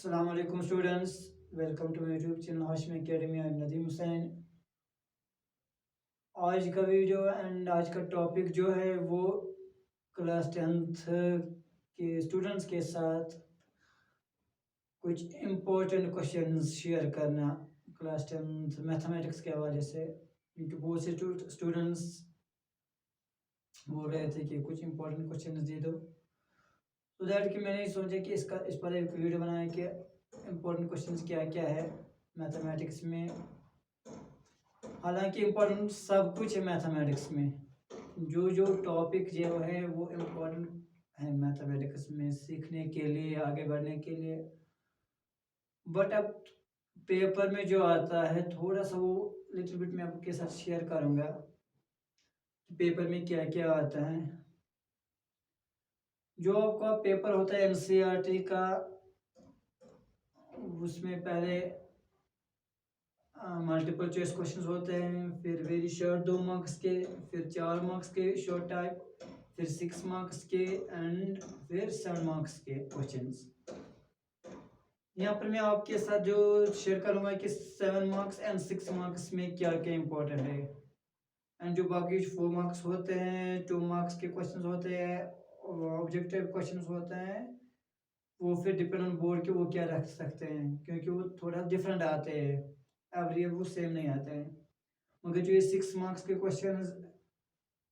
अस्सलाम वालेकुम students, welcome to my YouTube channel Hashim Academy. I am Nadeem Hussain. आज का वीडियो एंड आज का टॉपिक जो है वो क्लास 10th के स्टूडेंट्स के साथ कुछ इम्पोर्टेंट क्वेश्चंस शेयर करना क्लास 10th मैथमेटिक्स के हवाले से, क्योंकि बहुत से स्टूडेंट्स बोल रहे थे कि कुछ इम्पोर्टेंट क्वेश्चंस दे दो, तो दैट कि मैंने सोचा कि इस पर एक वीडियो बनाए कि इम्पोर्टेंट क्वेश्चंस क्या क्या है मैथमेटिक्स में। हालांकि इम्पोर्टेंट सब कुछ है मैथमेटिक्स में, जो जो टॉपिक जो है वो इम्पोर्टेंट है मैथमेटिक्स में सीखने के लिए, आगे बढ़ने के लिए। बट अब पेपर में जो आता है थोड़ा सा वो लिटिल बिट मैं आपके साथ शेयर करूँगा कि पेपर में क्या क्या आता है। जो आपका पेपर होता है एनसीईआरटी का, उसमें पहले मल्टीपल चॉइस क्वेश्चंस होते हैं, फिर वेरी शॉर्ट 2 मार्क्स के, फिर 4 मार्क्स के शॉर्ट टाइप, फिर 6 मार्क्स के एंड फिर 7 मार्क्स के क्वेश्चंस। यहाँ पर मैं आपके साथ जो शेयर करूँगा कि 7 मार्क्स एंड 6 मार्क्स में क्या क्या इंपॉर्टेंट है, एंड जो बाकी 4 मार्क्स होते हैं, 2 मार्क्स के क्वेश्चंस होते हैं, ऑब्जेक्टिव क्वेश्चंस होते हैं, वो फिर डिपेंड ऑन बोर्ड के वो क्या रख सकते हैं, क्योंकि वो थोड़ा डिफरेंट आते हैं, एवरी ईयर वो सेम नहीं आते हैं। मगर जो ये 6 मार्क्स के क्वेश्चंस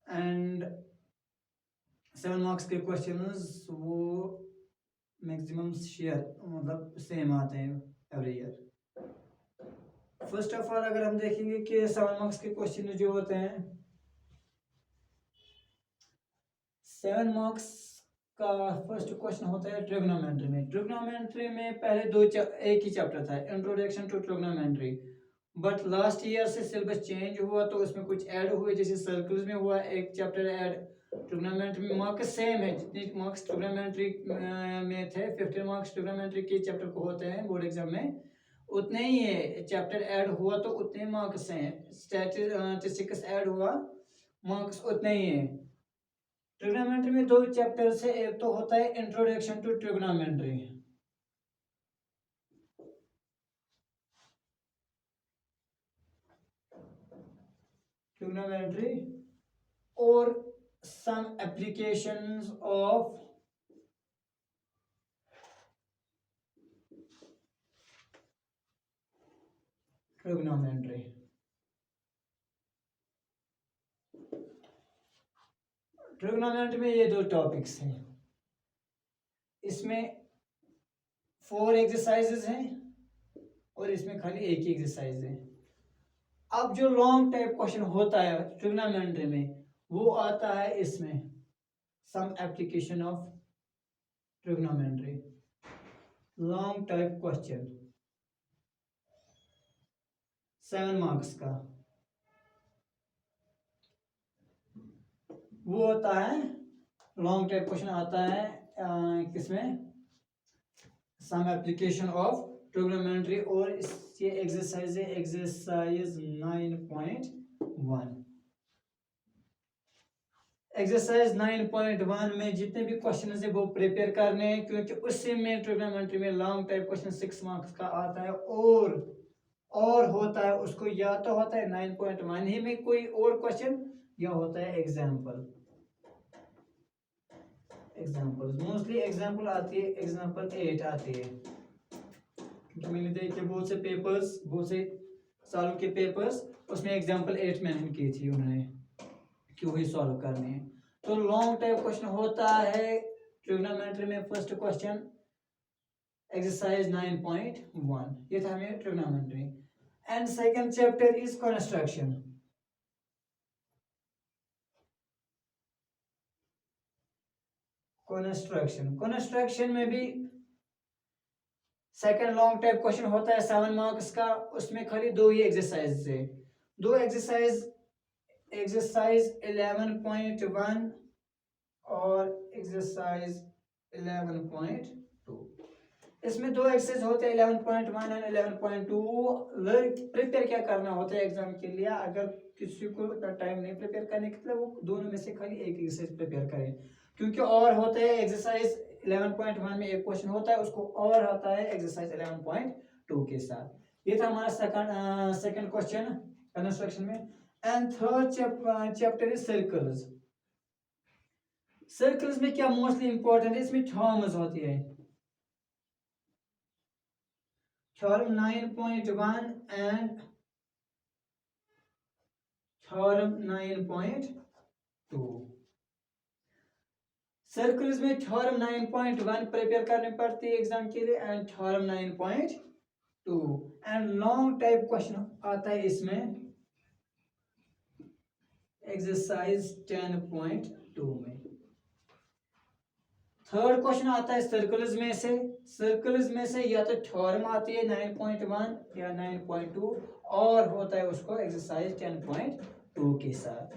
एंड 7 मार्क्स के क्वेश्चंस वो मैक्सिमम शेयर मतलब सेम आते हैं every year. First of all अगर हम देखेंगे कि 7 मार्क्स के क्वेश्चन जो होते हैं, 7 मार्क्स का फर्स्ट क्वेश्चन होता है ट्रिग्नोमेट्री में। ट्रिग्नोमेट्री में पहले एक ही चैप्टर था, introduction to trigonometry, but last year से सिलेबस चेंज हुआ तो उसमें कुछ ऐड हुए, जैसे सर्कल्स में हुआ एक चैप्टर ऐड। ट्रिग्नोमेट्री में मार्क्स सेम है, जितने मार्क्स ट्रिग्नोमेट्री में थे 15 मार्क्स ट्रिग्नोमेट्री के चैप्टर को होते हैं बोर्ड एग्जाम में, उतने ही है। चैप्टर ऐड हुआ तो उतने मार्क्स हैं, स्टैटिस्टिक्स ऐड हुआ मार्क्स उतने ही हैं। ट्रिग्नोमेट्री में 2 चैप्टर है, एक तो होता है इंट्रोडक्शन टू ट्रिग्नोमेट्री, और some applications of trigonometry। Trigonometry में ये 2 टॉपिक्स हैं, इसमें 4 एक्सरसाइजेज हैं और इसमें खाली एक ही एक्सरसाइज है। अब जो लॉन्ग टाइप क्वेश्चन होता है ट्रिग्नोमेट्री में वो आता है इसमें, some application of trigonometry, long type question 7 marks का, वो होता है लॉन्ग टाइप क्वेश्चन आता है किसमें, सम एप्लीकेशन ऑफ ट्रिग्नोमेट्री, और ये एक्सरसाइज है एक्सरसाइज 9.1। एक्सरसाइज 9.1 में जितने भी क्वेश्चन है वो प्रिपेयर करने हैं, क्योंकि उसी में ट्रिग्नोमेट्री में लॉन्ग टाइप क्वेश्चन 6 मार्क्स का आता है, और होता है उसको, या तो होता है 9.1 ही में कोई और क्वेश्चन, या होता है एग्जाम्पल। मोस्टली एग्जाम्पल आती है, एग्जाम्पल 8 आती है, क्योंकि मैंने देखे बहुत से पेपर्स, बहुत से सालों के पेपर्स, उसमें एग्जाम्पल 8 मेंशन की थी उन्होंने कि वही सॉल्व करने हैं। तो लॉन्ग टाइप क्वेश्चन होता है ट्रिग्नोमेट्री में फर्स्ट क्वेश्चन एक्सरसाइज 9.1, ये था हमें trigonometry. And second chapter is construction. Construction में भी सेकंड लॉन्ग टाइप क्वेश्चन होता है 7 मार्क्स का, उसमें खाली 2 ही एक्सरसाइज है, 2 एक्सरसाइज 11.1 और एक्सरसाइज 11.2। इसमें 2 एक्सरसाइज होते हैं 11.1 एंड 11.2। प्रिपेयर क्या करना होता है एग्जाम के लिए, अगर किसी को टाइम नहीं प्रिपेयर करने के लिए, वो दोनों में से खाली एक एक्सरसाइज प्रिपेयर करें, क्योंकि और होते हैं एक्सरसाइज 11.1 में एक क्वेश्चन होता है, उसको और आता है एक्सरसाइज 11.2 के साथ। ये था हमारा सेकंड क्वेश्चन कंस्ट्रक्शन में। And third chapter is circles. Circles में क्या मोस्टली इंपॉर्टेंट है, इसमें थॉर्म्स होती है। Theorem 9.1 and theorem 9.2। सर्कल्स में थ्योरम 9.1 प्रिपेयर करनी पड़ती है एग्जाम के लिए and theorem 9.2 and long type question आता है इसमें एक्सरसाइज 10.2 में। थर्ड क्वेश्चन आता है सर्कल्स में से। सर्कल्स में से या तो थ्योरम आती है 9.1 या 9.2 और होता है उसको एक्सरसाइज 10.2 के साथ।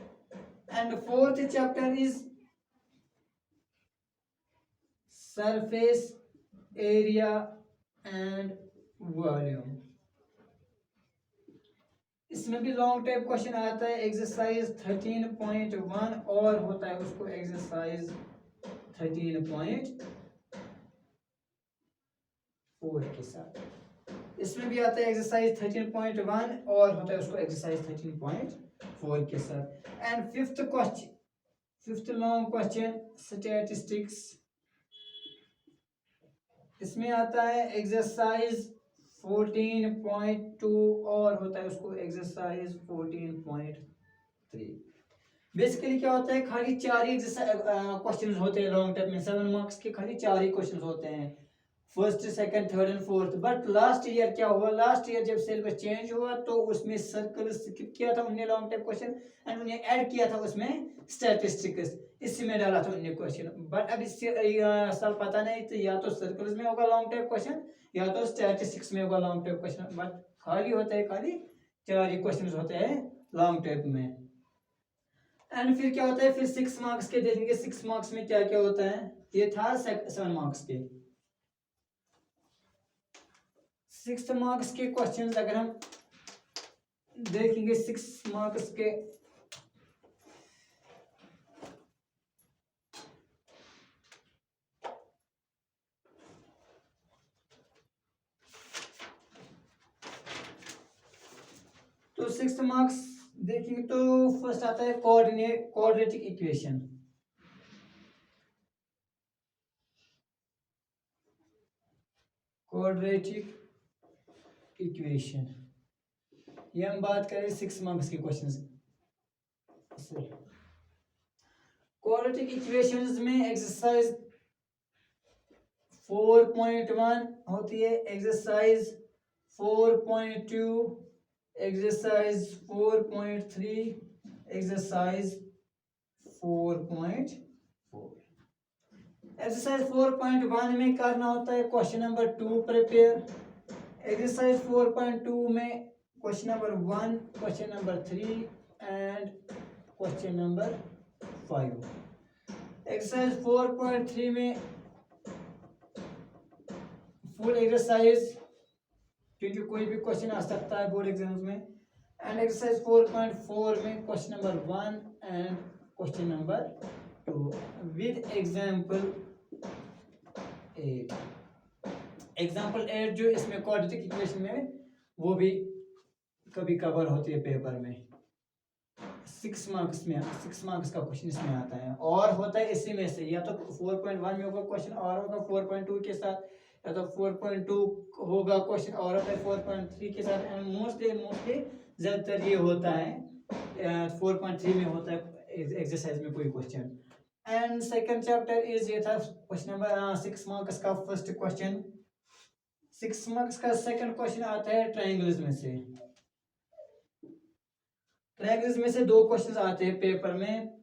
And fourth chapter is surface area and volume. इसमें भी लॉन्ग टाइप क्वेश्चन आता है एक्सरसाइज 13.1 और होता है उसको एक्सरसाइज 13.4 के साथ। इसमें भी आता है एक्सरसाइज 13.1 और होता है उसको एक्सरसाइज 13.4 के साथ। And fifth long question statistics. इसमें आता है एक्सरसाइज 14.2 और होता है उसको एक्सरसाइज 14.3। बेसिकली क्या होता है, खाली 4 ही क्वेश्चन होते हैं लॉन्ग टर्म में। 7 मार्क्स के खाली 4 ही क्वेश्चन होते हैं, first second third and fourth. But last year क्या हुआ, लास्ट ईयर जब सिलेबस चेंज हुआ तो उसमें सर्कल स्किप किया था उन्हें लॉन्ग टाइप क्वेश्चन एंड उन्हें ऐड किया था उसमें स्टैटिस्टिक्स, इसी में डाला था उन्हें क्वेश्चन। बट अब इस साल पता नहीं तो या तो सर्कल्स में होगा लॉन्ग टाइप क्वेश्चन या तो स्टैटिस्टिक्स में होगा लॉन्ग टाइप क्वेश्चन। बट खाली होता है, खाली 4 ही क्वेश्चन होते हैं लॉन्ग टाइप में। एंड फिर क्या होता है, फिर 6 मार्क्स के देखेंगे 6 मार्क्स में क्या क्या होता है। ये था 7 मार्क्स के। 6 मार्क्स के क्वेश्चंस अगर हम देखेंगे 6 मार्क्स के, तो 6 मार्क्स देखेंगे तो फर्स्ट आता है क्वाड्रेटिक इक्वेशन। क्वाड्रेटिक इक्वेशन ये हम बात करें 6 मार्क्स के क्वेश्चंस। क्वाड्रेटिक इक्वेशंस में एक्सरसाइज 4.1 होती है, एक्सरसाइज 4.2, एक्सरसाइज 4.3, एक्सरसाइज 4.4। एक्सरसाइज 4.1 में करना होता है क्वेश्चन नंबर 2 प्रिपेयर। एक्सरसाइज 4.2 में question number 1, question number 3 and question number 5। Exercise 4.3 में फुल एक्सरसाइज, क्योंकि कोई भी क्वेश्चन आ सकता है बोर्ड एग्जाम्स में। एंड एक्सरसाइज 4.4 में question number 1 and question number 2 with example 8। Example 8 जो इसमें क्वाड्रेटिक इक्वेशन में वो भी कभी कवर होती है पेपर में। 6 मार्क्स में 6 मार्क्स का क्वेश्चन इसमें आता है और होता है इसी में से, या तो 4.1 में होगा क्वेश्चन और होगा 4.2 के साथ, या तो 4.2 होगा क्वेश्चन और होता है 4.3 के साथ। एंड मोस्टली ज़्यादातर ये होता है 4.3 में होता है एक्सरसाइज में कोई question. And second chapter is ये था क्वेश्चन नंबर 6 मार्क्स का फर्स्ट क्वेश्चन। 6 मार्क्स का सेकंड क्वेश्चन आता है ट्रायंगल्स में से। ट्रायंगल्स में से 2 क्वेश्चन आते हैं पेपर में,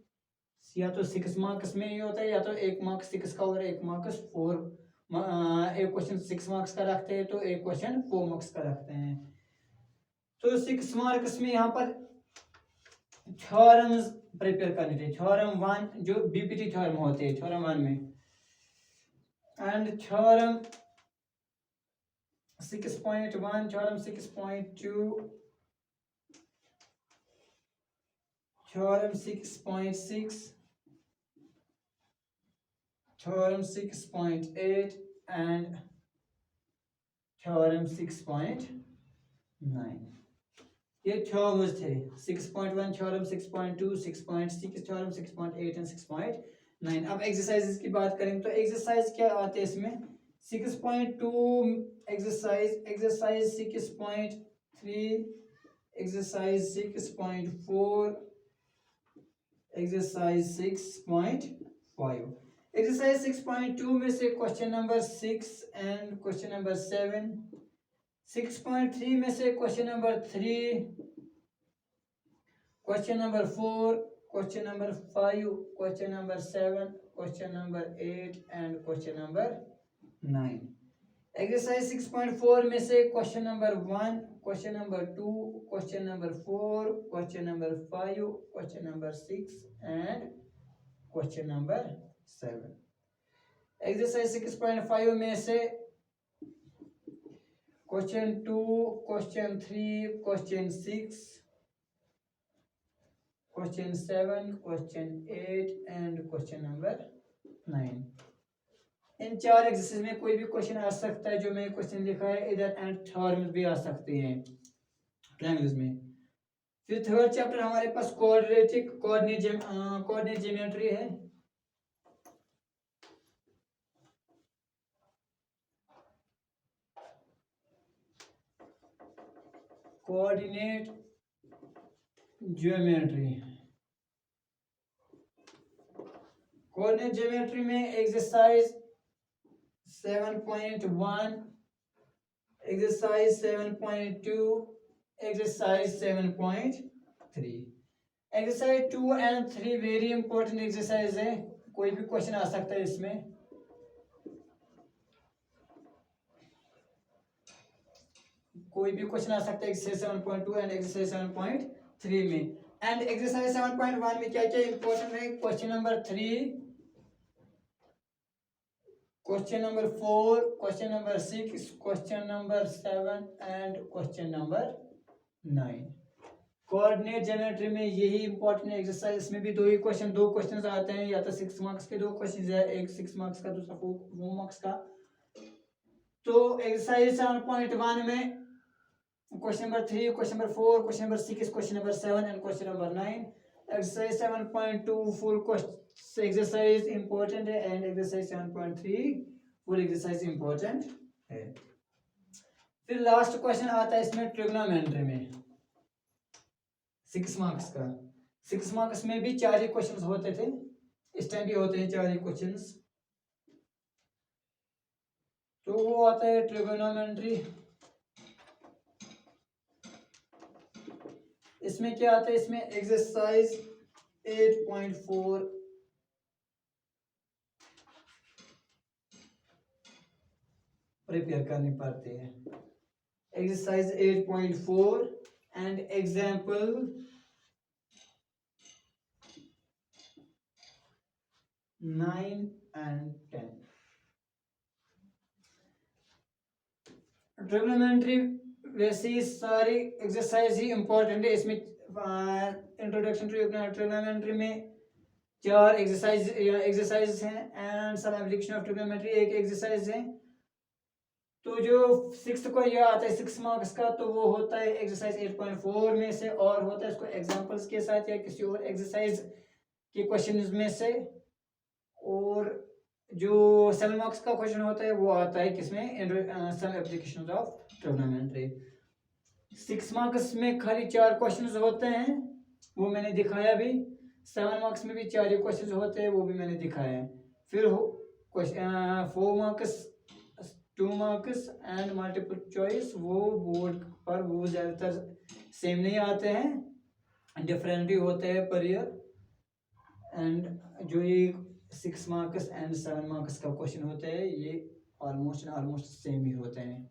या तो 6 मार्क्स में ही होता है या तो 1 मार्क्स 6 का और 1 मार्क्स 4। एक क्वेश्चन 6 मार्क्स का रखते हैं तो एक क्वेश्चन 4 मार्क्स का रखते हैं। तो 6 मार्क्स में यहाँ पर थ्योरम्स प्रिपेयर करने थे। थ्योरम 1 जो बीपीटी थ्योरम होते हैं थ्योरम 1 में, and theorem 6.1, theorem 6.2, theorem 6.6, theorem 6.8 and theorem 6.9. ये theorems थे 6.1 theorem 6.2 6.6 theorem 6.8 and 6.9. अब exercises की बात करें तो exercise क्या आते हैं इसमें 6.2 exercise 6.3 exercise 6.4 exercise 6.5. exercise 6.2 में से question number 6 and question number 7, 6.3 में से question number 3, question number 4, question number 5, question number 7, question number 8 and question number 9. Exercise 6.4 में से question number 1, question number 2, question number 4, question number 5, question number 6 and question number 7. Exercise 6.5 में से question 2, question 3, question 6, question 7, question 8 and question number 9. In 4 exercise में कोई भी question आ सकता है जो मैंने क्वेश्चन लिखा है इधर, एंड थ्योरम्स भी आ सकते हैं ट्रायंगल्स में. फिर थर्ड चैप्टर हमारे पास कोऑर्डिनेट ज्योमेट्री है. कोऑर्डिनेट ज्योमेट्री में exercise 7.1, exercise 7.2, exercise 7.3. Exercise 2 and 3 very important exercise है. कोई भी क्वेश्चन आ सकता है इसमें. कोई भी क्वेश्चन आ सकता है एक्सरसाइज 7.2 एंड एक्सरसाइज 7.3 में. एंड एक्सरसाइज 7.1 में क्या क्या इंपॉर्टेंट है? Question number 3, question number 4, question number 6, question number 7 and question number 9. Coordinate geometry में यही इंपॉर्टेंट एक्सरसाइज. इसमें भी दो क्वेश्चन आते हैं, या तो 6 मार्क्स के 2 क्वेश्चन है, एक 6 मार्क्स का दूसरा 4 मार्क्स का. तो एक्सरसाइज 7.1 में question number 3, question number 4, question number 6, question number 7 and question number 9. Exercise 7.2 full exercise important है, and exercise 7.3 full exercise important है. फिर लास्ट क्वेश्चन आता है इसमें ट्रिग्नोमेट्री में 6 मार्क्स का. 6 मार्क्स में भी 4 ही क्वेश्चन होते थे, इस टाइम भी होते हैं 4 ही क्वेश्चन. तो वो आता है ट्रिग्नोमेट्री. इसमें क्या आता है? इसमें एक्सरसाइज 8.4 प्रिपेयर करनी पड़ती है. Exercise 8.4 and example 9 and 10. Trigonometry वैसे ही सारी एक्सरसाइज ही इंपॉर्टेंट है. इसमें इंट्रोडक्शन टू ट्रिग्नोमेट्री में 4 एक्सरसाइज हैं and some application of trigonometry एक एक्सरसाइज है. तो जो 6th को यह आता है 6 मार्क्स का, तो वो होता है एक्सरसाइज 8.4 में से, और होता है इसको एग्जांपल्स के साथ या किसी और एक्सरसाइज के क्वेश्चंस में से. और जो 7 मार्क्स का क्वेश्चन होता है वो आता है किसमें? Some applications of trigonometry. 6 marks में खाली 4 क्वेश्चंस होते हैं, वो मैंने दिखाया भी. 7 मार्क्स में भी 4 ही क्वेश्चंस होते हैं, वो भी मैंने दिखाया है. फिर 4 marks, 2 marks and multiple choice, वो बोर्ड पर वो ज़्यादातर सेम नहीं आते हैं, डिफरेंट ही होते हैं पर ईयर. एंड जो ये 6 मार्क्स एंड 7 मार्क्स का क्वेश्चन होते हैं ये ऑलमोस्ट सेम ही होते हैं.